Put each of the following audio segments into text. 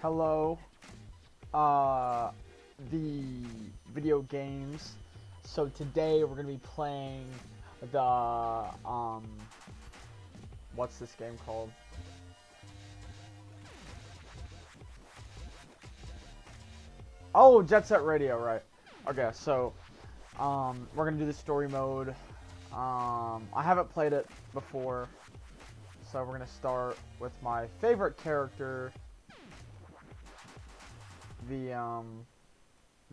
Hello, uh, the video games. So today we're gonna be playing the, what's this game called? Oh, Jet Set Radio, right. Okay, so, we're gonna do the story mode. I haven't played it before, so we're gonna start with my favorite character, the,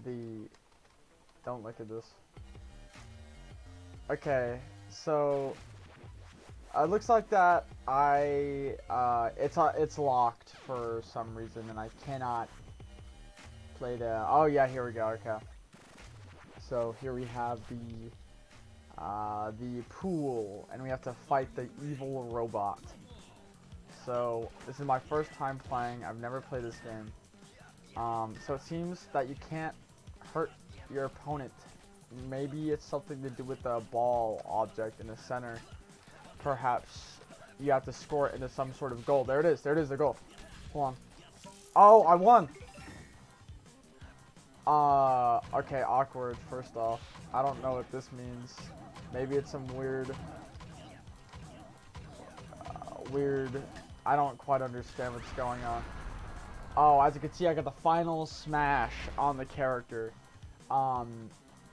the, don't look at this. Okay, so it looks like that it's locked for some reason, and I cannot play the. Oh yeah, here we go. Okay, so here we have the pool, and we have to fight the evil robot. So this is my first time playing. I've never played this game. So it seems that you can't hurt your opponent. Maybe it's something to do with the ball object in the center. Perhaps you have to score it into some sort of goal. There it is. There it is, the goal. Hold on. Oh, I won! Okay, awkward, first off. I don't know what this means. Maybe it's some weird, I don't quite understand what's going on. Oh, as you can see, I got the final smash on the character.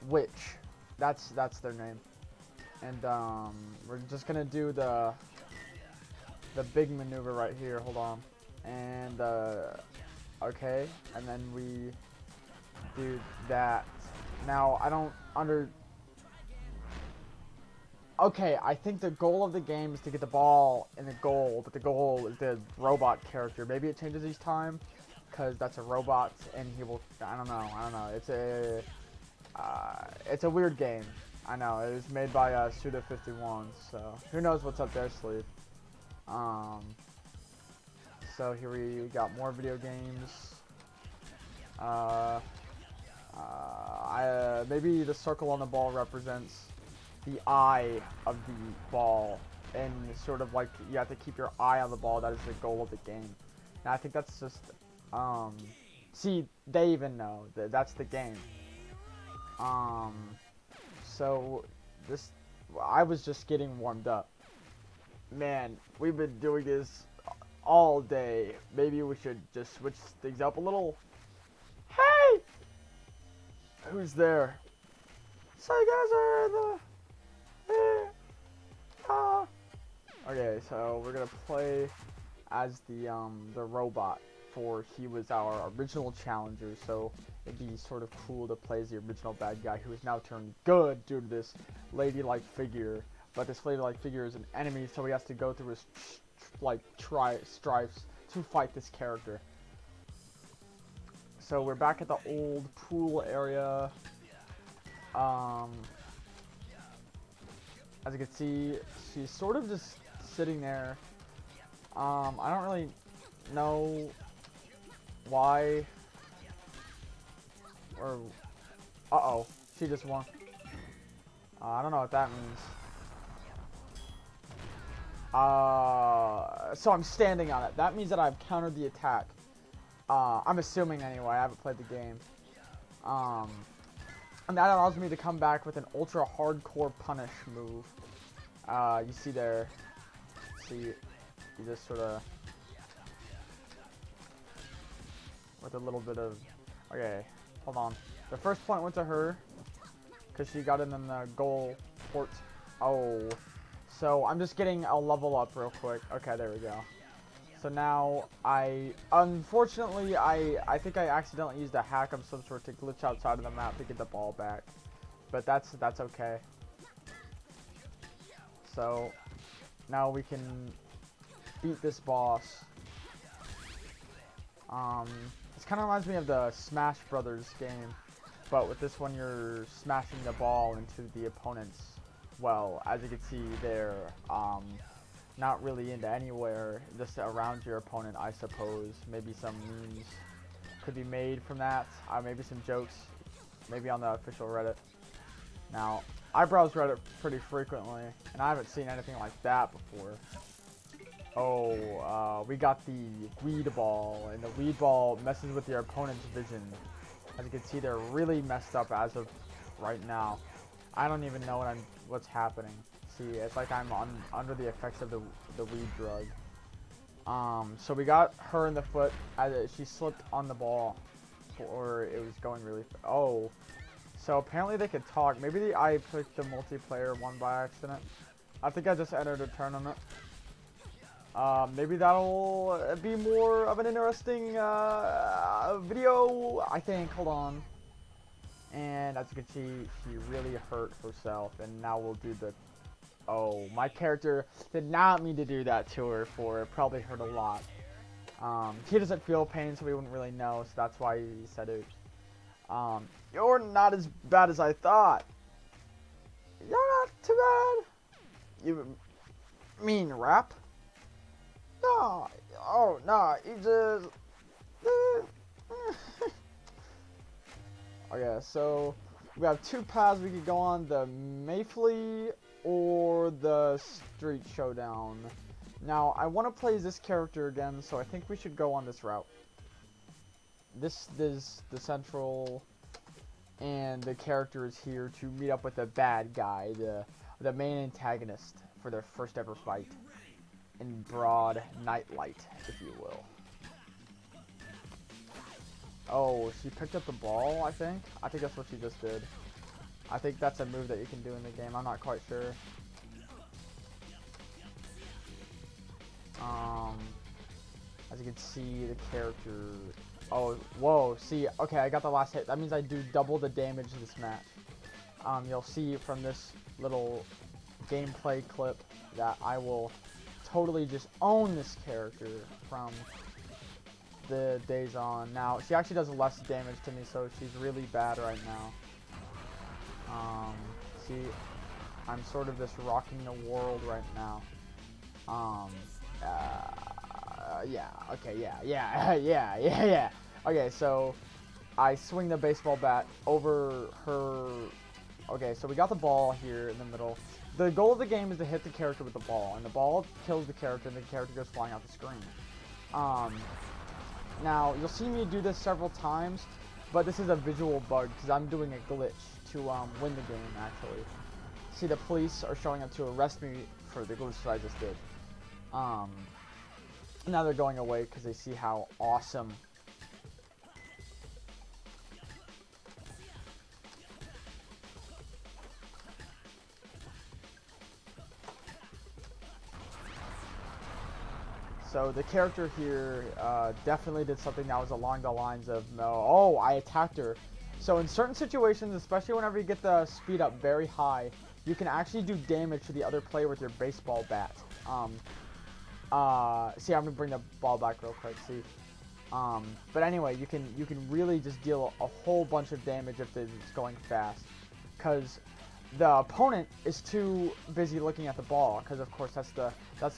Witch. That's their name. And, we're just gonna do the big maneuver right here. Hold on. And, okay. And then we do that. Now, I don't Okay, I think the goal of the game is to get the ball in the goal, but the goal is the robot character. Maybe it changes each time, because that's a robot, and he will, I don't know. It's a weird game. I know, it was made by Suda51, so who knows what's up their sleeve. So here we got more video games. Maybe the circle on the ball represents the eye of the ball, and sort of like you have to keep your eye on the ball. That is the goal of the game. And I think that's just, see, they even know that that's the game. So I was just getting warmed up. Man, we've been doing this all day. Maybe we should just switch things up a little. Hey! Who's there? So you guys are in the... Okay, so we're gonna play as the robot, for he was our original challenger, so it'd be sort of cool to play as the original bad guy who is now turned good due to this ladylike figure. But this ladylike figure is an enemy, so he has to go through his strifes to fight this character. So we're back at the old pool area. As you can see, she's sort of just sitting there. I don't really know why. Or, uh-oh, she just won. I don't know what that means. So I'm standing on it. That means that I've countered the attack. I'm assuming anyway. I haven't played the game. And that allows me to come back with an ultra hardcore punish move. You see there. See, you just sort of, with a little bit of, okay, hold on. The first point went to her, because she got in the goal port. Oh, so I'm just getting a level up real quick. Okay, there we go. So now unfortunately, I think I accidentally used a hack of some sort to glitch outside of the map to get the ball back. But that's okay. So now we can beat this boss. This kind of reminds me of the Smash Brothers game, but with this one you're smashing the ball into the opponent's, well, as you can see there, not really into anywhere, just around your opponent, I suppose. Maybe some memes could be made from that. Maybe some jokes, maybe on the official Reddit. Now, I browse Reddit pretty frequently, and I haven't seen anything like that before. we got the weed ball, and the weed ball messes with your opponent's vision. As you can see, they're really messed up as of right now. I don't even know what's happening. See, it's like I'm under the effects of the weed drug. So we got her in the foot as she slipped on the ball, or it was going really. Oh, so apparently they could talk. Maybe I picked the multiplayer one by accident. I think I just entered a tournament. Maybe that'll be more of an interesting video, I think. Hold on. And as you can see, she really hurt herself. And now we'll do the... Oh, my character did not mean to do that to her for it. Probably hurt a lot. He doesn't feel pain, so we wouldn't really know. So that's why he said it. You're not as bad as I thought. You're not too bad. You mean rap? No, oh no, he just. Okay, so we have two paths we could go on: the Mayfly or the Street Showdown. Now, I want to play as this character again, so I think we should go on this route. This is the central, and the character is here to meet up with the bad guy, the main antagonist for their first ever fight. In broad nightlight, if you will. Oh, she picked up the ball, I think? I think that's what she just did. I think that's a move that you can do in the game. I'm not quite sure. As you can see, the character... Oh, whoa, see, okay, I got the last hit. That means I do double the damage this match. You'll see from this little gameplay clip that I will totally just own this character from the days on. Now, she actually does less damage to me, so she's really bad right now. See, I'm sort of just rocking the world right now. Yeah, okay, yeah. Okay, so I swing the baseball bat over her. Okay, so we got the ball here in the middle. The goal of the game is to hit the character with the ball, and the ball kills the character, and the character goes flying off the screen. Now, you'll see me do this several times, but this is a visual bug, because I'm doing a glitch to win the game, actually. See, the police are showing up to arrest me for the glitch that I just did. Now they're going away, because they see how awesome... So the character here definitely did something that was along the lines of, oh, I attacked her. So in certain situations, especially whenever you get the speed up very high, you can actually do damage to the other player with your baseball bat. See, I'm gonna bring the ball back real quick. See, but anyway, you can really just deal a whole bunch of damage if it's going fast, because the opponent is too busy looking at the ball, because of course that's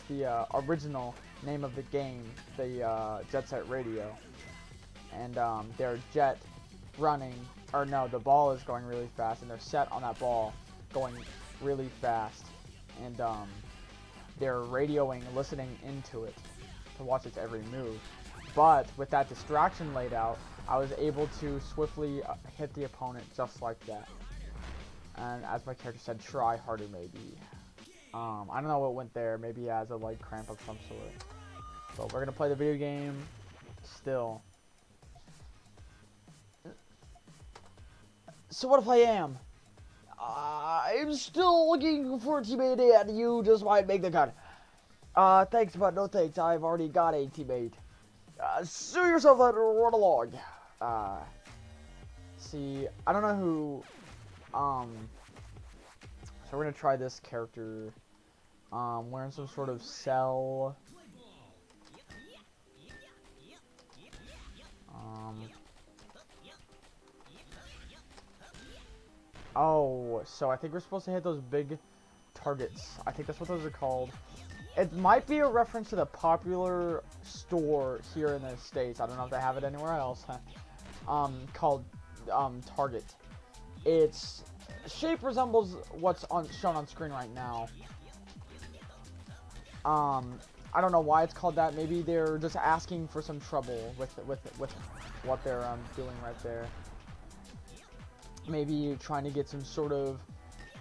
the original name of the game, the Jet Set Radio, and their jet running, or no, the ball is going really fast, and they're set on that ball going really fast, and they're radioing, listening into it to watch its every move. But with that distraction laid out, I was able to swiftly hit the opponent just like that. And as my character said, try harder maybe. I don't know what went there. Maybe he has a leg cramp of some sort. But we're gonna play the video game still. So what if I am? I'm still looking for a teammate, and you just might make the cut. Thanks, but no thanks. I've already got a teammate. Sue yourself and run along. See, I don't know who. So we're gonna try this character. Wearing some sort of cell. Oh, so I think we're supposed to hit those big targets. I think that's what those are called. It might be a reference to the popular store here in the States. I don't know if they have it anywhere else. Called Target. Its shape resembles what's shown on screen right now. I don't know why it's called that. Maybe they're just asking for some trouble with what they're doing right there. Maybe trying to get some sort of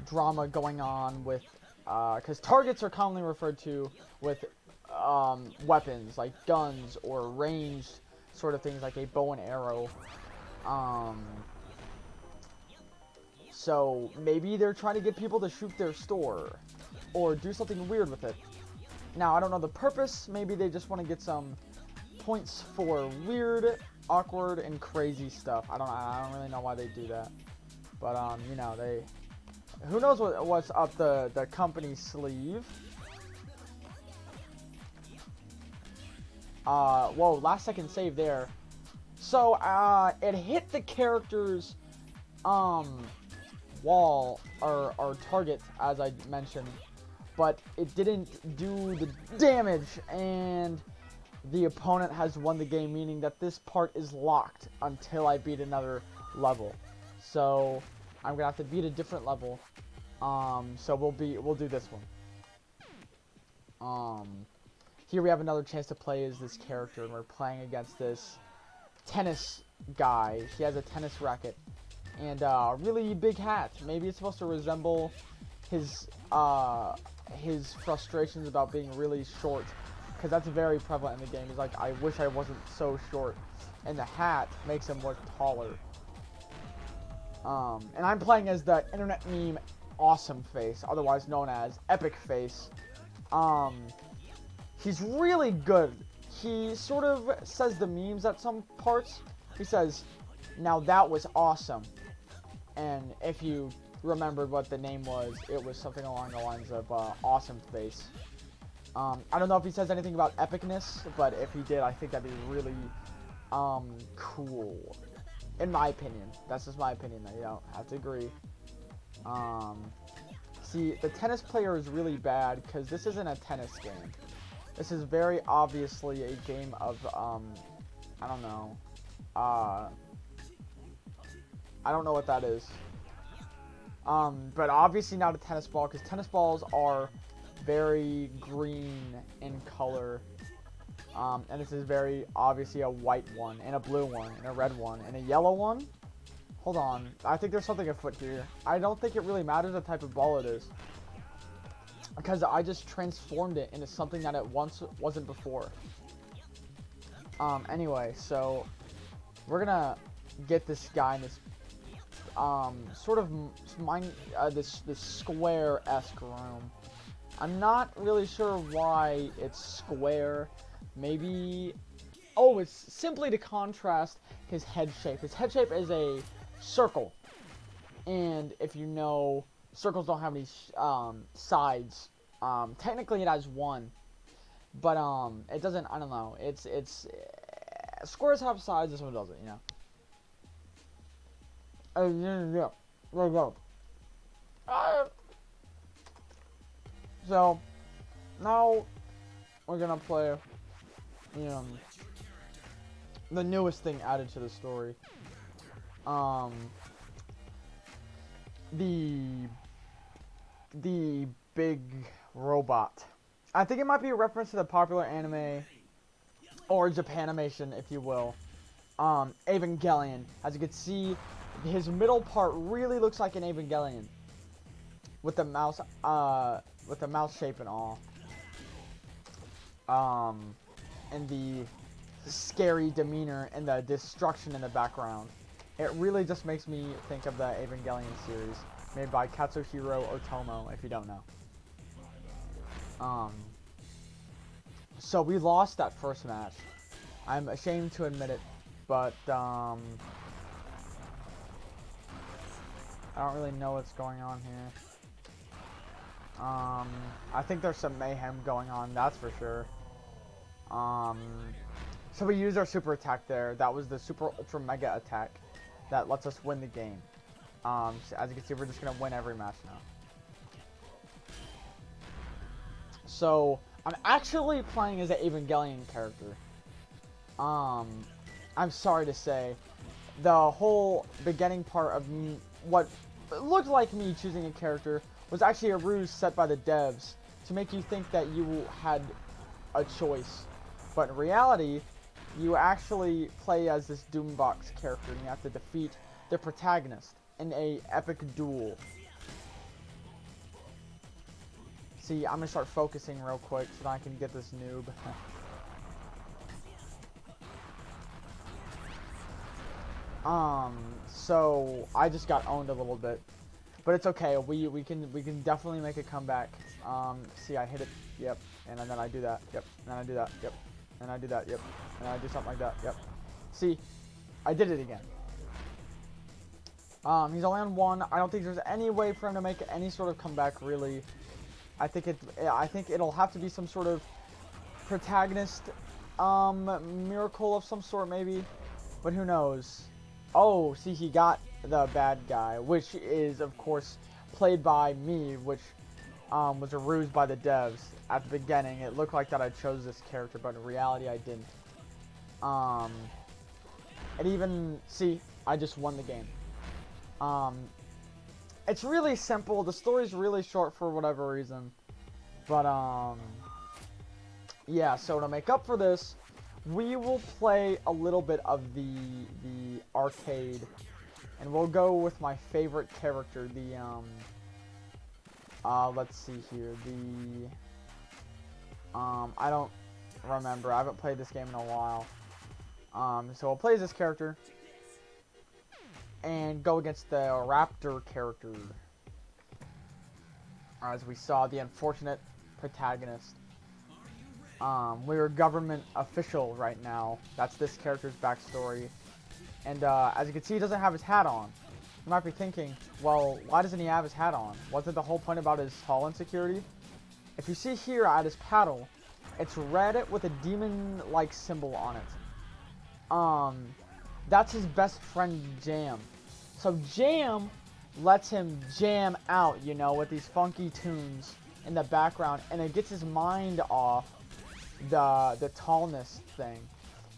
drama going on with, because targets are commonly referred to with weapons like guns or ranged sort of things like a bow and arrow. So maybe they're trying to get people to shoot their store or do something weird with it. Now, I don't know the purpose. Maybe they just want to get some points for weird, awkward, and crazy stuff. I don't really know why they do that. But, you know, who knows what's up the company's sleeve. Whoa, last second save there. So, it hit the character's, wall, or target, as I mentioned. But it didn't do the damage, and the opponent has won the game, meaning that this part is locked until I beat another level. So I'm gonna have to beat a different level. So we'll do this one. Here we have another chance to play as this character, and we're playing against this tennis guy. He has a tennis racket and a really big hat. Maybe it's supposed to resemble his frustrations about being really short, because that's very prevalent in the game. He's like, I wish I wasn't so short, and the hat makes him look taller. And I'm playing as the internet meme Awesome Face, otherwise known as Epic Face. He's really good. He sort of says the memes at some parts. He says, "Now that was awesome," and if you remembered what the name was, it was something along the lines of Awesome Face. I don't know if he says anything about epicness, but if he did, I think that'd be really cool. In my opinion. That's just my opinion, though. You don't have to agree. See, the tennis player is really bad because this isn't a tennis game. This is very obviously a game of, I don't know. I don't know what that is. But obviously not a tennis ball, because tennis balls are very green in color. And this is very obviously a white one, and a blue one, and a red one, and a yellow one. Hold on. I think there's something afoot here. I don't think it really matters the type of ball it is, because I just transformed it into something that it once wasn't before. Anyway, so we're gonna get this guy in this sort of this square-esque room. I'm not really sure why it's square. Maybe, oh, it's simply to contrast his head shape. His head shape is a circle, and if you know, circles don't have any sides. Technically it has one, but it doesn't. I don't know. It's squares have sides. This one doesn't. You know. Yeah, there you go. So now we're gonna play the newest thing added to the story. The big robot. I think it might be a reference to the popular anime or Japanimation, if you will. Evangelion. As you can see, his middle part really looks like an Evangelion, with the mouse shape and all. And the scary demeanor and the destruction in the background. It really just makes me think of the Evangelion series, made by Katsuhiro Otomo, if you don't know. So we lost that first match. I'm ashamed to admit it, but I don't really know what's going on here. I think there's some mayhem going on, that's for sure. So we used our super attack there. That was the super ultra mega attack that lets us win the game. So as you can see, we're just gonna win every match now. So I'm actually playing as an Evangelion character. I'm sorry to say, the whole beginning part of me, what looked like me choosing a character, was actually a ruse set by the devs to make you think that you had a choice. But in reality, you actually play as this Doombox character, and you have to defeat the protagonist in a epic duel. See, I'm gonna start focusing real quick so that I can get this noob. So I just got owned a little bit, but it's okay. We can definitely make a comeback. See, I hit it. Yep, and then I do that. Yep, and then I do that. Yep, and I do that. Yep, and then I do something like that. Yep. See, I did it again. He's only on 1. I don't think there's any way for him to make any sort of comeback, really. I think it'll have to be some sort of protagonist, miracle of some sort, maybe. But who knows? Oh, see, he got the bad guy, which is, of course, played by me, which was a ruse by the devs. At the beginning, it looked like that I chose this character, but in reality, I didn't. And even, see, I just won the game. It's really simple. The story's really short for whatever reason. But, yeah, so to make up for this, we will play a little bit of the arcade. And we'll go with my favorite character, let's see here, I don't remember. I haven't played this game in a while. So we'll play as this character and go against the Raptor character. As we saw, the unfortunate protagonist. We're a government official right now. That's this character's backstory. And as you can see, he doesn't have his hat on. You might be thinking, well, why doesn't he have his hat on? Wasn't the whole point about his hull insecurity? If you see here at his paddle, it's red with a demon-like symbol on it. That's his best friend, Jam. So Jam lets him jam out, you know, with these funky tunes in the background, and it gets his mind off the tallness thing.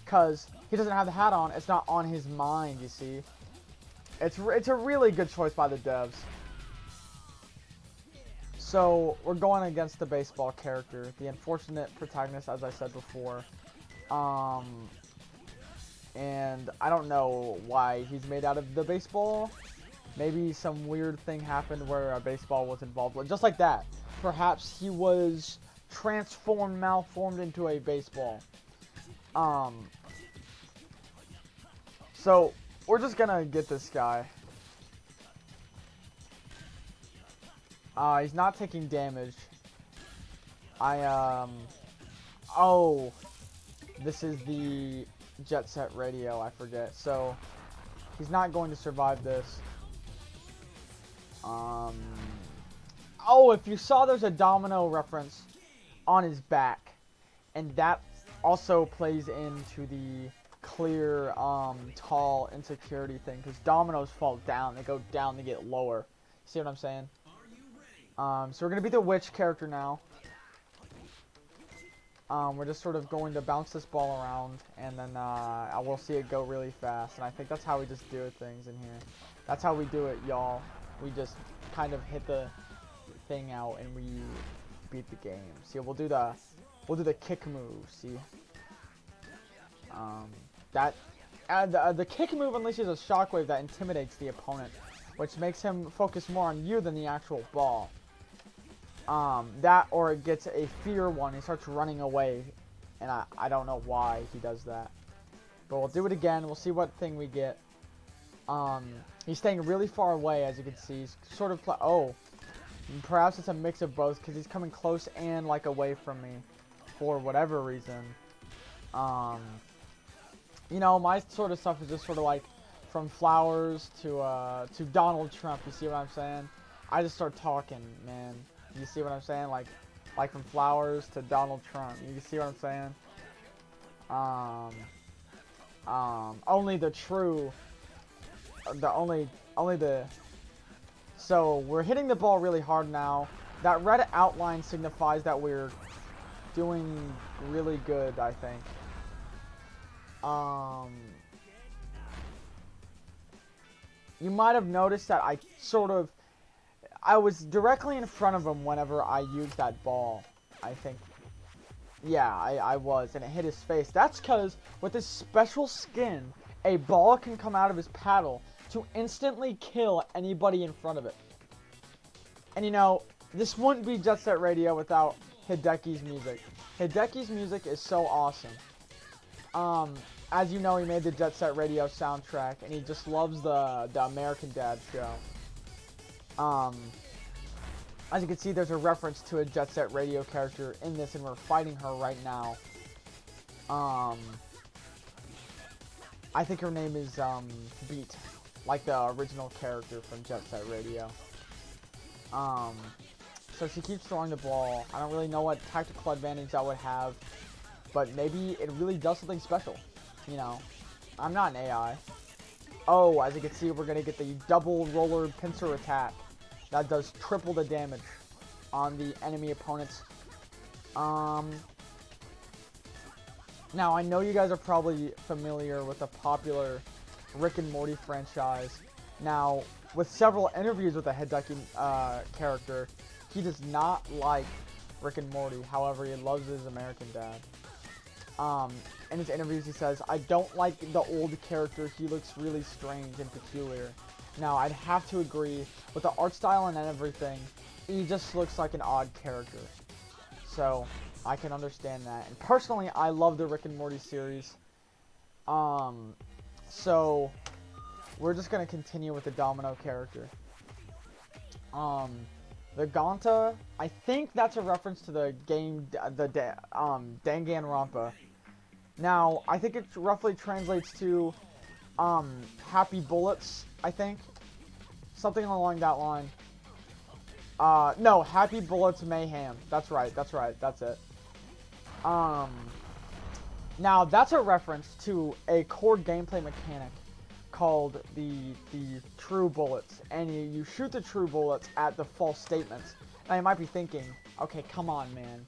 Because he doesn't have the hat on, it's not on his mind, you see. It's a really good choice by the devs. So, we're going against the baseball character, the unfortunate protagonist, as I said before. And I don't know why he's made out of the baseball. Maybe some weird thing happened where a baseball was involved. Just like that. Perhaps he was malformed into a baseball. So, we're just gonna get this guy. He's not taking damage. Oh, this is the Jet Set Radio, I forget. So, he's not going to survive this. Oh, if you saw, there's a domino reference on his back. And that also plays into the clear, tall insecurity thing. Because dominoes fall down. They go down, they get lower. See what I'm saying? So we're going to be the witch character now. We're just sort of going to bounce this ball around. And then I will see it go really fast. And I think that's how we just do things in here. That's how we do it, y'all. We just kind of hit the thing out and we beat the game. See, we'll do the kick move. See, the kick move unleashes a shockwave that intimidates the opponent, which makes him focus more on you than the actual ball. That or it gets a fear one. He starts running away, and I don't know why he does that. But we'll do it again. We'll see what thing we get. He's staying really far away, as you can see. He's sort of oh, perhaps it's a mix of both, because he's coming close and like away from me, for whatever reason. You know, my sort of stuff is just sort of like from flowers to Donald Trump. You see what I'm saying? I just start talking, man. You see what I'm saying? Like from flowers to Donald Trump. You see what I'm saying? Only the true. So we're hitting the ball really hard now. That red outline signifies that we're doing really good, I think. You might have noticed that I was directly in front of him whenever I used that ball, I think. Yeah, I was, and it hit his face. That's because with his special skin, a ball can come out of his paddle to instantly kill anybody in front of it. And you know, this wouldn't be Jet Set Radio without Hideki's music. Hideki's music is so awesome. As you know, he made the Jet Set Radio soundtrack, and he just loves the American Dad show. As you can see, there's a reference to a Jet Set Radio character in this, and we're fighting her right now. I think her name is, Beat, like the original character from Jet Set Radio. So she keeps throwing the ball. I don't really know what tactical advantage that would have, but maybe it really does something special. You know, I'm not an AI. Oh, as you can see, we're gonna get the double roller pincer attack. That does triple the damage on the enemy opponents. Now, I know you guys are probably familiar with the popular Rick and Morty franchise. Now, with several interviews with the Hideki character, he does not like Rick and Morty. However, he loves his American Dad. In his interviews, he says, "I don't like the old character. He looks really strange and peculiar." Now, I'd have to agree with the art style and everything. He just looks like an odd character. So, I can understand that. And personally, I love the Rick and Morty series. So, we're just going to continue with the Domino character. The Ganta, I think that's a reference to the game, Danganronpa. Now, I think it roughly translates to, Happy Bullets, I think. Something along that line. No, Happy Bullets Mayhem. That's right, that's it. Now, that's a reference to a core gameplay mechanic called the true bullets, and you shoot the true bullets at the false statements. Now you might be thinking, okay, come on, man,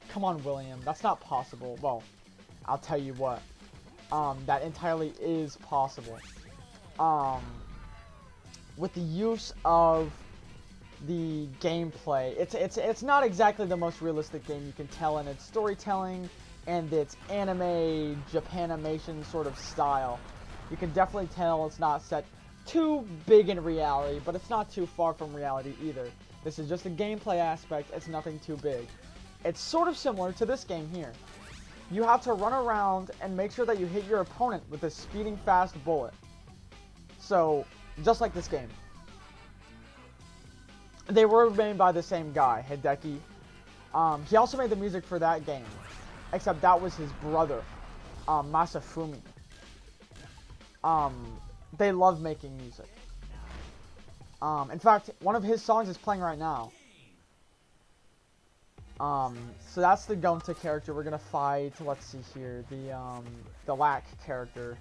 come on, William, that's not possible. Well, I'll tell you what, that entirely is possible. With the use of the gameplay, it's not exactly the most realistic game you can tell in its storytelling and its anime Japanimation sort of style. You can definitely tell it's not set too big in reality, but it's not too far from reality either. This is just a gameplay aspect, it's nothing too big. It's sort of similar to this game here. You have to run around and make sure that you hit your opponent with a speeding fast bullet. So, just like this game. They were made by the same guy, Hideki. He also made the music for that game, except that was his brother, Masafumi. They love making music. In fact, one of his songs is playing right now. So that's the Ganta character. We're gonna fight, let's see here, the Lack character.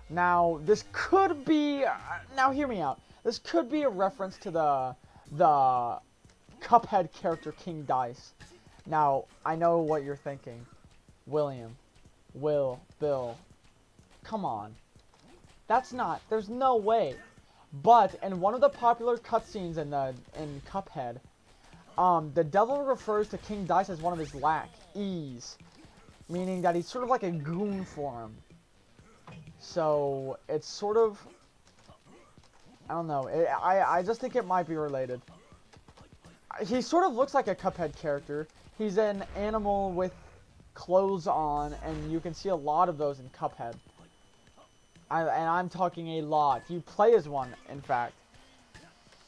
Now, this could be, now hear me out. This could be a reference to the Cuphead character King Dice. Now, I know what you're thinking. William, Bill, come on. That's not, there's no way. But in one of the popular cutscenes in Cuphead, the devil refers to King Dice as one of his lackeys, meaning that he's sort of like a goon for him. So it's sort of, I don't know. I just think it might be related. He sort of looks like a Cuphead character. He's an animal with clothes on, and you can see a lot of those in Cuphead. And I'm talking a lot. You play as one, in fact.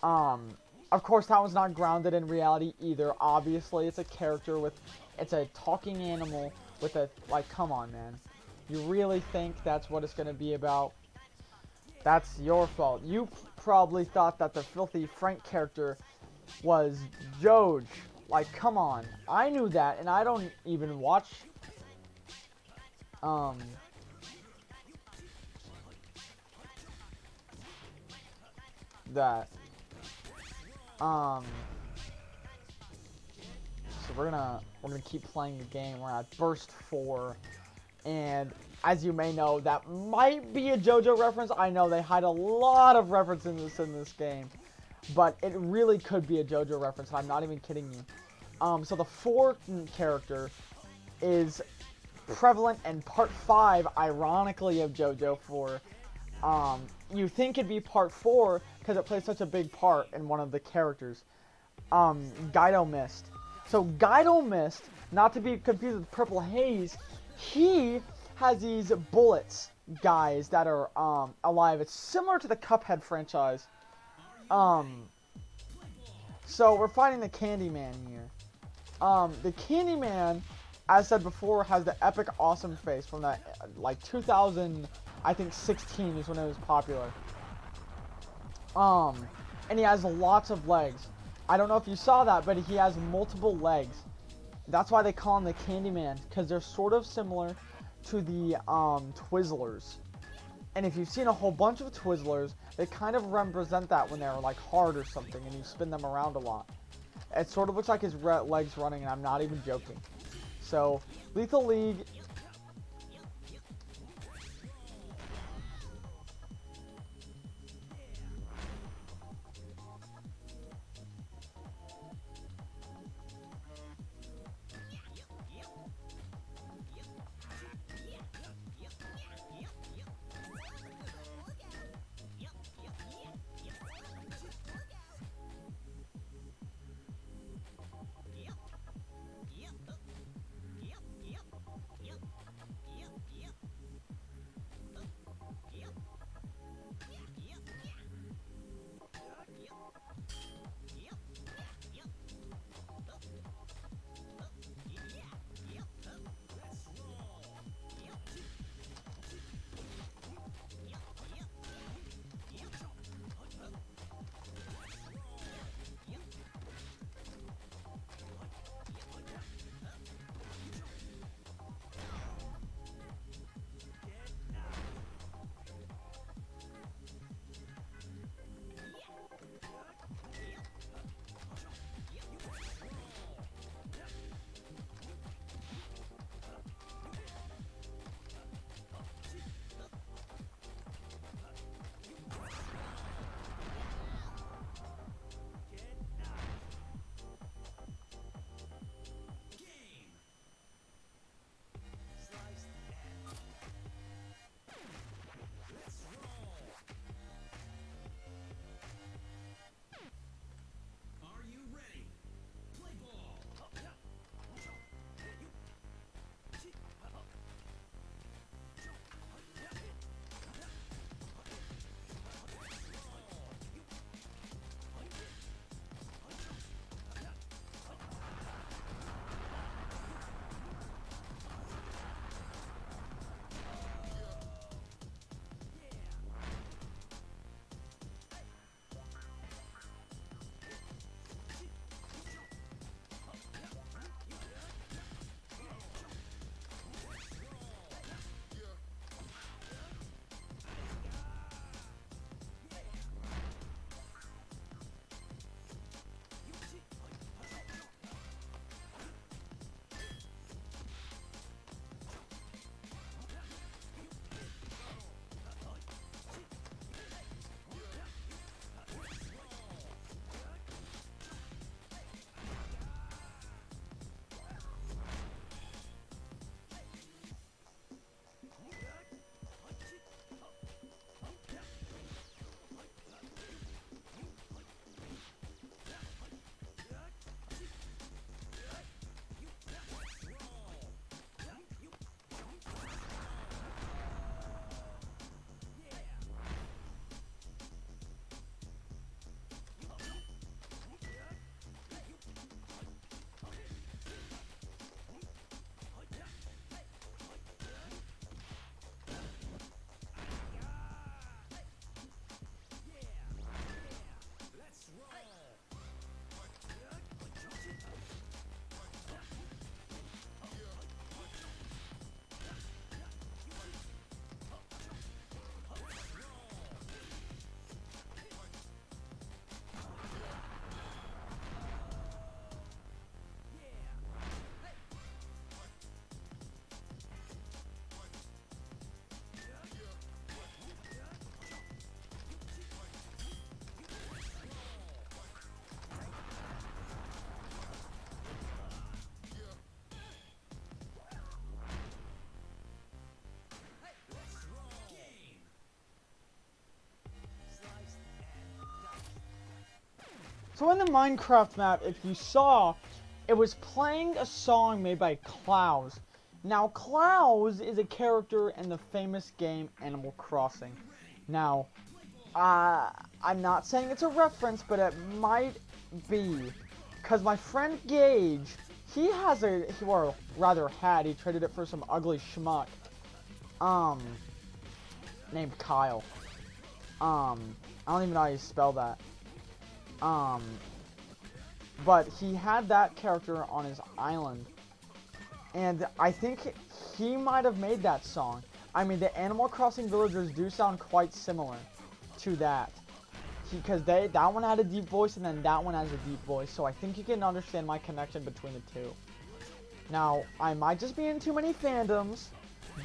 Of course, that one's not grounded in reality either. Obviously, it's a character with... It's a talking animal with a... Like, come on, man. You really think that's what it's going to be about? That's your fault. You probably thought that the Filthy Frank character was Joj. Like, come on. I knew that, and I don't even watch... that. So we're gonna keep playing the game. We're at Burst 4, and as you may know, that might be a JoJo reference. I know they hide a lot of references in this game, but it really could be a JoJo reference. I'm not even kidding you. So the 4 character is prevalent in part 5, ironically, of JoJo 4. You think it'd be part 4 because it plays such a big part in one of the characters. Gaido Mist. So Gaido Mist, not to be confused with Purple Haze, he has these bullets, guys, that are alive. It's similar to the Cuphead franchise. So we're fighting the Candyman here. The Candyman, as said before, has the epic awesome face from that, like 2000, I think 16 is when it was popular. And he has lots of legs. I don't know if you saw that, but he has multiple legs. That's why they call him the Candyman, because they're sort of similar to the Twizzlers. And if you've seen a whole bunch of Twizzlers, they kind of represent that when they're like hard or something and you spin them around a lot. It sort of looks like his legs running, and I'm not even joking. So, Lethal League. So in the Minecraft map, if you saw, it was playing a song made by Klaus. Now, Klaus is a character in the famous game Animal Crossing. Now, I'm not saying it's a reference, but it might be. Because my friend Gage, he has or rather had, he traded it for some ugly schmuck. Named Kyle. I don't even know how you spell that. But he had that character on his island. And I think he might have made that song. I mean, the Animal Crossing villagers do sound quite similar to that. Because that one had a deep voice, and then that one has a deep voice. So I think you can understand my connection between the two. Now, I might just be in too many fandoms,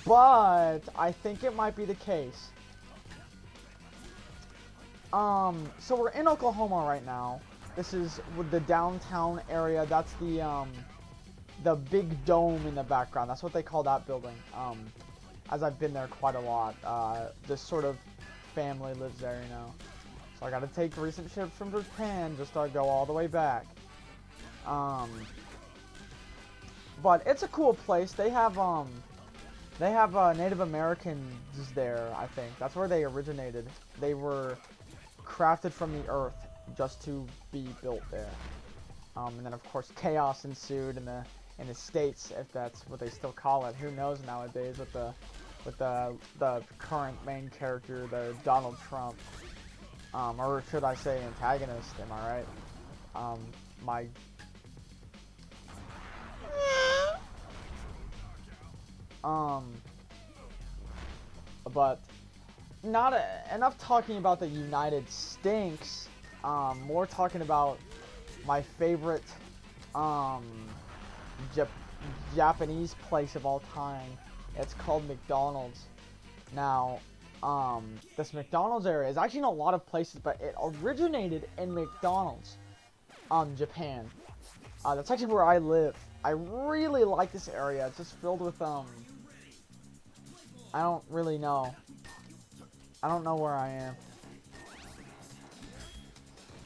but I think it might be the case. So we're in Oklahoma right now. This is with the downtown area. That's the big dome in the background. That's what they call that building. As I've been there quite a lot. This sort of family lives there, you know. So I gotta take recent ships from Japan just to go all the way back. But it's a cool place. They have Native Americans there, I think. That's where they originated. They were crafted from the earth just to be built there. And then of course chaos ensued in the States, if that's what they still call it. Who knows nowadays with the current main character, the Donald Trump. Or should I say antagonist, am I right? But not enough talking about the United Stinks. More talking about my favorite Japanese place of all time. It's called McDonald's. Now, this McDonald's area is actually in a lot of places, but it originated in McDonald's, Japan. That's actually where I live. I really like this area. It's just filled with, I don't really know. I don't know where I am.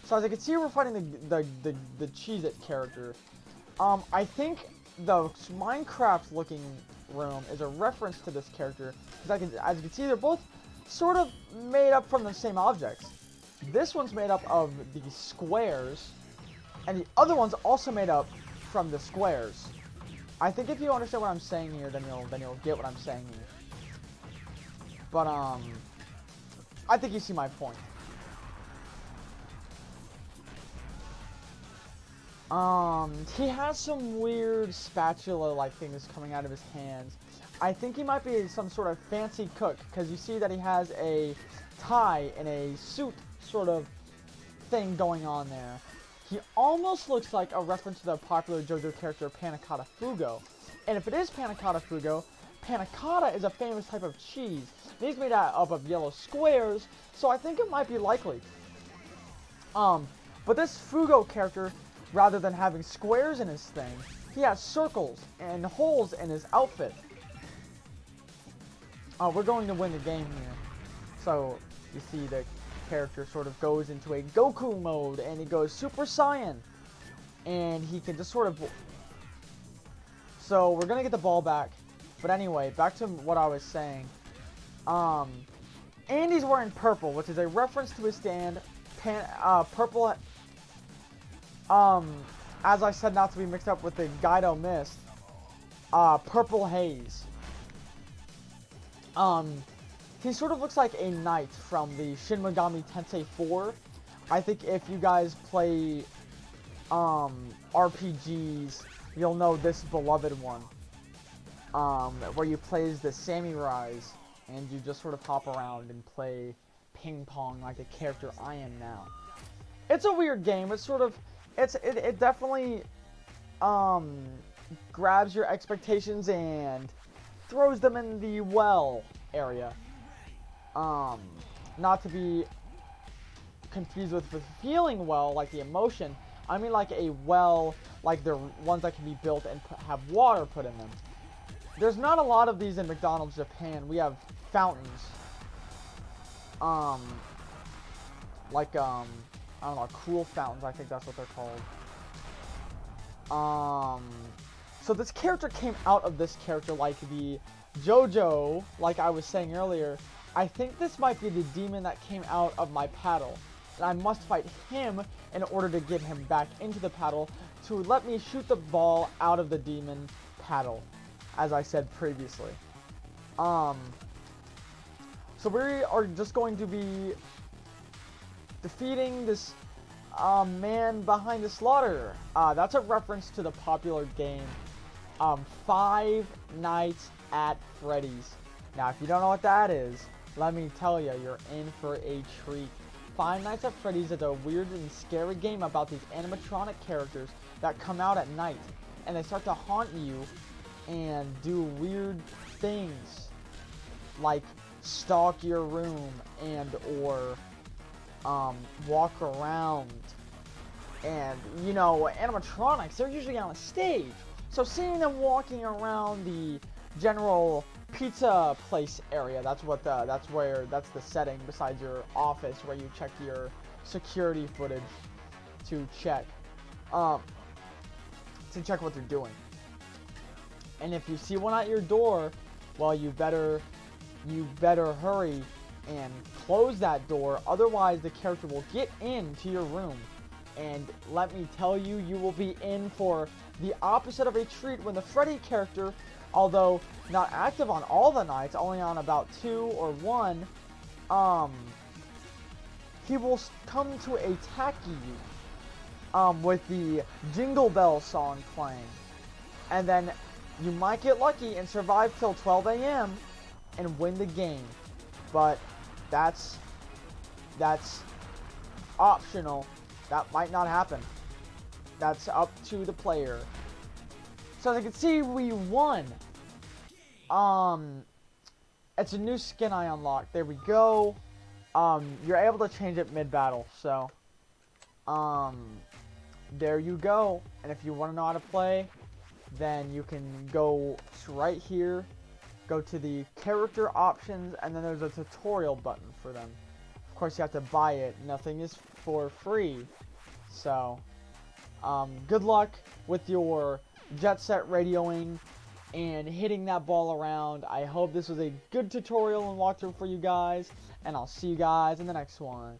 So as you can see, we're fighting the Cheez-It character. I think the Minecraft looking room is a reference to this character, because as you can see, they're both sort of made up from the same objects. This one's made up of the squares, and the other one's also made up from the squares. I think if you understand what I'm saying here, then you'll get what I'm saying here. But I think you see my point. He has some weird spatula-like things coming out of his hands. I think he might be some sort of fancy cook, because you see that he has a tie and a suit sort of thing going on there. He almost looks like a reference to the popular JoJo character Panna Cotta Fugo. And if it is Panna Cotta Fugo, Panna Cotta is a famous type of cheese. He's made up of yellow squares, so I think it might be likely. But this Fugo character, rather than having squares in his thing, he has circles and holes in his outfit. We're going to win the game here. So, you see the character sort of goes into a Goku mode, and he goes Super Saiyan. And he can just sort of... So, we're going to get the ball back. But anyway, back to what I was saying. Andy's wearing purple, which is a reference to his stand. Purple... as I said, not to be mixed up with the Gaido Mist. Purple Haze. He sort of looks like a knight from the Shin Megami Tensei 4. I think if you guys play RPGs, you'll know this beloved one. Where you play as the Samurais, and you just sort of hop around and play ping pong like the character I am now. It's a weird game. It's sort of, it definitely grabs your expectations and throws them in the well area. Not to be confused with feeling well, like the emotion. I mean like a well, like the ones that can be built and have water put in them. There's not a lot of these in McDonald's Japan. We have fountains. I don't know, cool fountains, I think that's what they're called. So this character came out of this character like the JoJo, like I was saying earlier. I think this might be the demon that came out of my paddle. And I must fight him in order to get him back into the paddle to let me shoot the ball out of the demon paddle, as I said previously. So we are just going to be defeating this man behind the slaughter. That's a reference to the popular game Five Nights at Freddy's. Now, if you don't know what that is, let me tell you, you're in for a treat. Five Nights at Freddy's is a weird and scary game about these animatronic characters that come out at night, and they start to haunt you and do weird things, like stalk your room and or walk around. And, you know, animatronics, they're usually on a stage. So seeing them walking around the general pizza place area, that's the setting besides your office where you check your security footage to check what they're doing. And if you see one at your door, well, you better hurry and close that door, otherwise the character will get into your room. And let me tell you, you will be in for the opposite of a treat when the Freddy character, although not active on all the nights, only on about 2 or 1, he will come to attack you with the Jingle Bell song playing. And then you might get lucky and survive till 12 a.m. and win the game. But that's optional. That might not happen. That's up to the player. So as you can see, we won. It's a new skin I unlocked. There we go. You're able to change it mid-battle. So, there you go. And if you want to know how to play, then you can go right here. Go to the character options, and then there's a tutorial button for them. Of course, you have to buy it. Nothing is for free. So, good luck with your jet set radioing and hitting that ball around. I hope this was a good tutorial and walkthrough for you guys, and I'll see you guys in the next one.